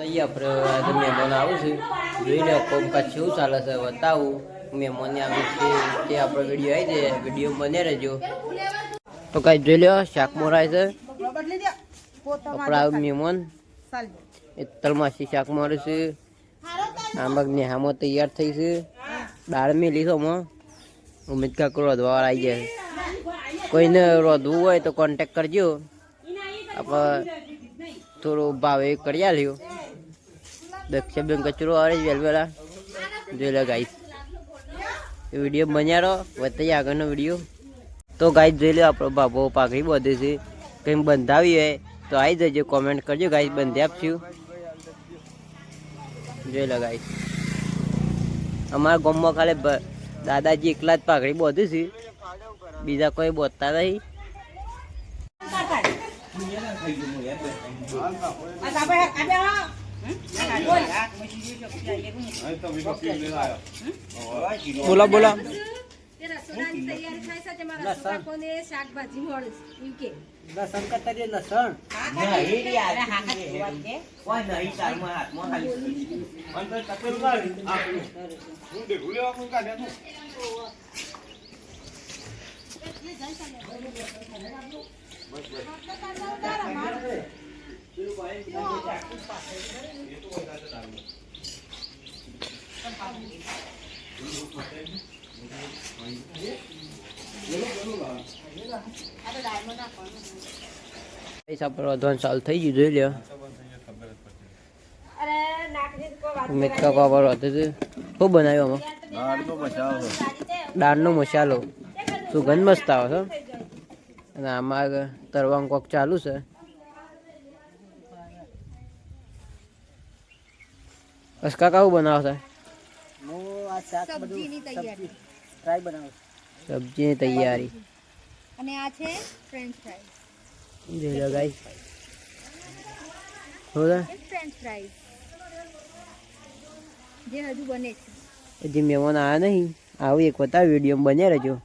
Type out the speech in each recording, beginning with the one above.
અહીંયા આપણે મહેમાન આવું છું, જોઈ લો કોમકાજ કેવું ચાલે છે બતાવું. મહેમાનને આવું છે તે આપણો વિડીયો આવી જાય, વિડીયો બને રહેજો. તો કાંઈ જોઈ લો શાક મોરાય છે આપણા મહેમાન તલમાસી શાક મારે છે. આંબક ને હામો તૈયાર થઈ છે, દાળ મેલી છે. હમણાં ઉમેદ કાકો રોધવા આવી જાય. કોઈને રોધવું હોય તો કોન્ટેક કરજો, આપણે થોડો ભાવે કરી આલ્યો. દક્ષાબેન કચરો આવે વેલવેલા જોઈ લો ગાઈસ. વિડીયો બન્યા રહો, બતાવીએ આગળનો વિડીયો. તો ગાઈસ જોઈ લો આપણો બાબો પાઘડી બધે છે, કંઈ બંધાવી હોય તો આવી જજો, કોમેન્ટ કરજો ગાઈસ, બંધી આપશું. જોઈ લો ગાઈસ, અમારા ગામમાં ખાલી દાદાજી એકલા જ પાઘડી બધું છે, બીજા કોઈ બોલતા નહીં. બોલા બોલા વધવાનું ચાલુ થઈ ગયું. જોઈ લો મેકા કાપડ હતું શું બનાવ્યું આમાં? દાળનો મસાલો, સુગંધ મસ્ત આવે છે. અને આમાં તરવાનું કોક ચાલુ છે. અસકા કાવું બનાવે છે? સબ્જીની તૈયારી. અને આ છે ફ્રેન્ચ ફ્રાઈઝ. જોઈ લો ગાઈસ, ફ્રેન્ચ ફ્રાઈઝ જે હજુ બને છે. હજી મહેમાન આવ્યા નહીં, આવું એક બતાવ વિડીયો બન્યા રહેજો.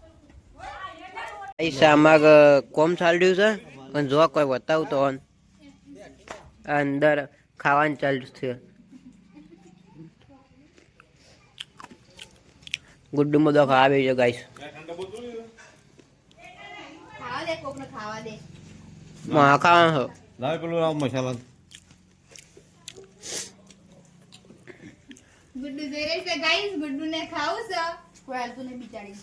આમાં કોમ ચાલ્યું છે પણ જો કોઈ બતાવું તો અંદર ખાવાનું ચાલુ છે. ગુડ્ડુ બધો ખાવા બેજો ગાઈસ. ખાવાનું લાવ પેલું મસાલા. ગુડ્ડુ જોઈ રહી છે ગાઈસ, ગુડ્ડુ ને ખાવું છે, કોઈ હાલતું નહીં બિચારી.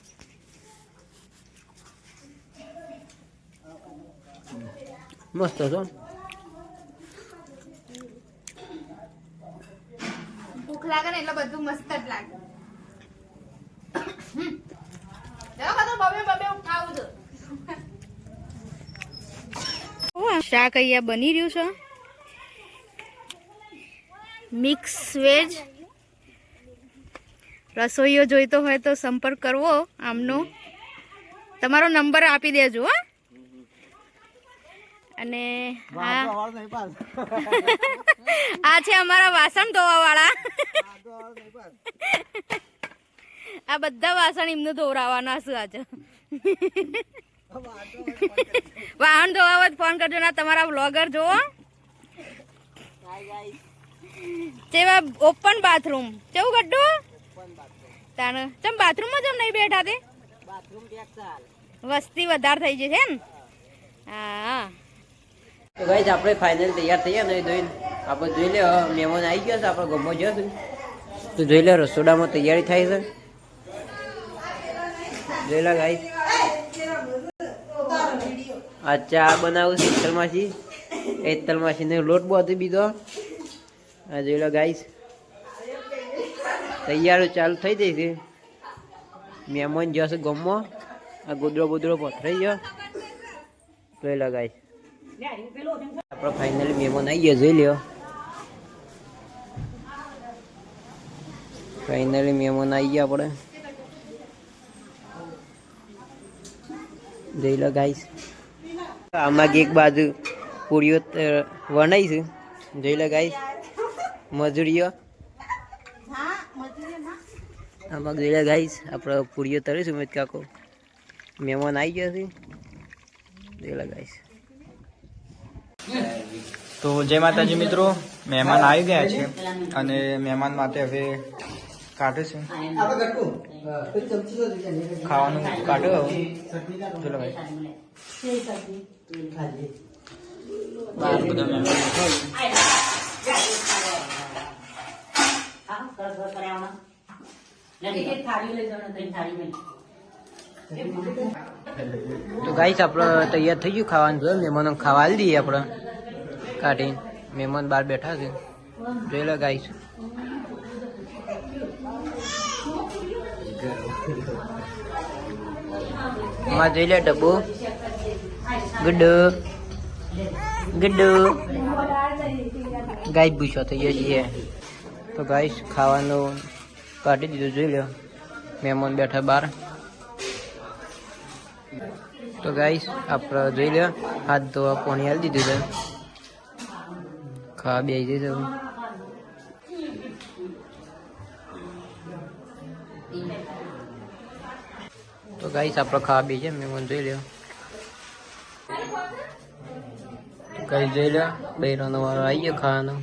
મસ્ત છો. ભૂખ લાગે ને એટલે બધું મસ્ત જ લાગે. શાક અહીંયા બની રહ્યું છે, મિક્સ વેજ. રસોઈઓ જોઈતો હોય તો સંપર્ક કરવો આમનો, તમારો નંબર આપી દેજો. હા, અને આ છે અમારા વાસણ ધોવા વાળા. આ બધા વાસણ એમને ધોવરાવાના છે આજે. વાહન ધોવા હોય ફોન કરજો ના, તમારા વ્લોગર જોવો. જેવા ઓપન બાથરૂમ કેવું ગड्डू તાને ચમ બાથરૂમમાં જમ નહીં બેઠા તે? વસ્તી વધારે થઈ જશે ને. હા તો ગાઈસ આપણે ફાઇનલ તૈયાર થયા ને જોઈને આપણે જોઈ લે મહેમાન આવી ગયા છે, આપણે ગમો જશું તો જોઈ લે રસોડામાં તૈયારી થાય છે. જોઈ લે ગાઈસ, આ ચા બનાવું છે તલમાસી, એ તલમાસીને લોટ બધો બીજો. આ જોઈ લો ગાઈસ, તૈયારી ચાલુ થઈ જઈ છે. મહેમાન જશે ગમો, આ ગોદરો બોદરો પથરાઈ ગયો. જોઈ લો ગાઈસ, આપણે ફાઇનલી મહેમાન આવી ગયા. જોઈ લ્યો ફાઇનલી મહેમાન આવી ગયા આપણે. જોઈ લો ગાઈસ, આમાં એક બાજુ પૂરીઓ વણાઈ છે. જોઈ લો ગાઈસ, મજૂરીઓ આમાં. જોઈ લો ગાઈસ, આપણે પૂરીઓ તરીશું. ઉમેદ કાકો મહેમાન આવી ગયા છે. જોઈ લો ગાઈસ. તો જય માતાજી મિત્રો, મહેમાન આવી ગયા છે અને મહેમાન માટે હવે કાઢે છે ખાવાનું કાઢો. ચલો ભાઈ બહાર બધા મહેમાન તો ગાઈસ આપણે તૈયાર થઈ ગયું ખાવાનું. જો મહેમાનો ખાવા આવી દઈએ આપણે કાઢી. મહેમાન બહાર બેઠા છે, જોઈ લો ગાઈસ. માં જોઈ લે ડબ્બો. ગુડ્ડુ ગુડ્ડુ ગાઈસ પૂછવા થઈ ગયા છીએ. તો ગાઈસ ખાવાનું કાઢી દીધું, જોઈ લો મહેમાન બેઠા બહાર. તો ગાઈસ આપણે જોઈ લો હાથ ધોવા પાણી આવી દીધું છે, ખાવા બેસી જઈશું. તો ગાઈસ આપણે ખાવા બેસીએ, મહેમાન જોઈ લો. તો ગાઈસ જોઈ લો બૈરાનો વારો આવી ગયો ખાવાનો.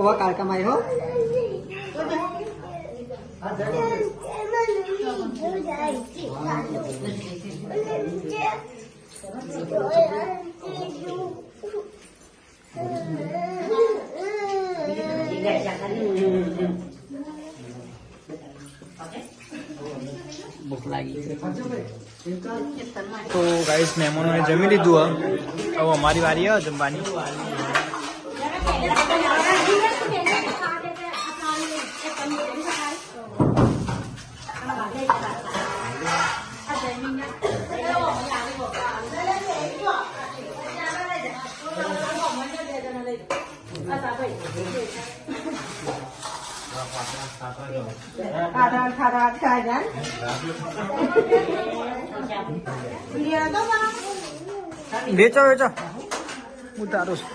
ઓવા કારકામાં આવ્યો. ભૂખ લાગી. તો ગાઈસ મહેમાનોએ જમી લીધું. હવે અમારી વારી આવે જમવાની. વેચો વેચો હું તારું છું.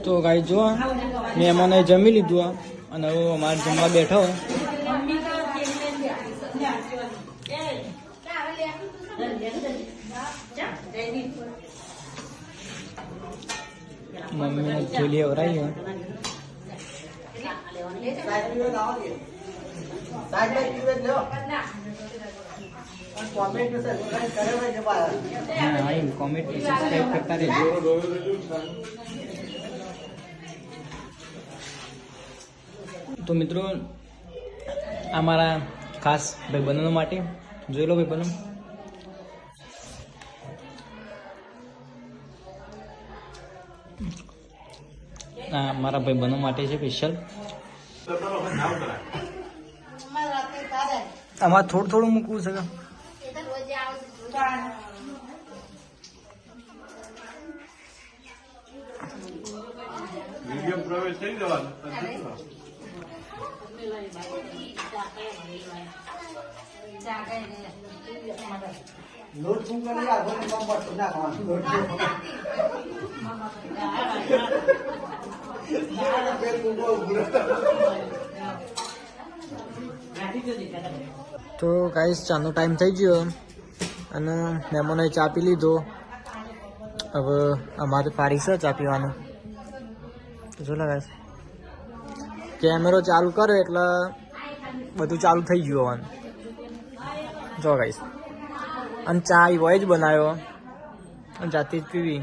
તો ગાઈ જો મહેમાને જમી લીધું અને હવે અમારે જમવા બેઠો. મમ્મીને જોલી અવરાઈ. કોમેન્ટ સબસ્ક્રાઇબ કરતા રહેજો. તો મિત્રો આ મારા ખાસ ભાઈબંધો માટે જોઈ લો ભાઈબંધો. મારા ભાઈબંધો માટે છે સ્પેશિયલ. આમાં થોડું થોડું મૂકવું છે. પ્રવેશ થઈ જવાનો. લોટ શું કરી આગળ નાખવાનું લોટ. તો ગાઈસ ચાનો ટાઈમ થઈ ગયો અને મહેમાનોએ ચા પી લીધો. હવે અમારે પારી છે ચા પીવાનું. તો ચલો ગાઈસ કેમેરો ચાલુ કર્યો એટલે બધું ચાલુ થઈ ગયું હોવાનું. જો ગાઈસ અને ચા હોય જ બનાવ્યો અને જાતે જ પીવી.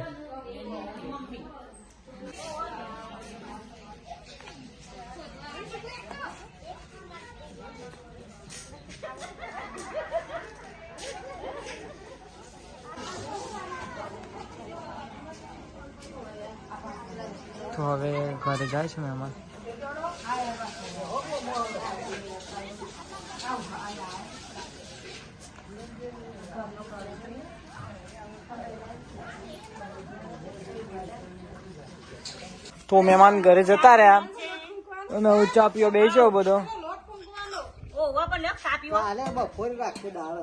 તો હવે ઘરે જાય છે મહેમાન. તો મહેમાન ઘરે જતા રહ્યા અને હવે ચા પીવા બેસ્યો બધો. કાલે બપોર રાખશે દાળ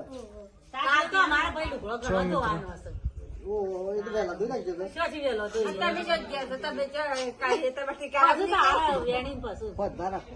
ઓહો એ તો વહેલા દૂધ નાખજો તો. બધા રાખો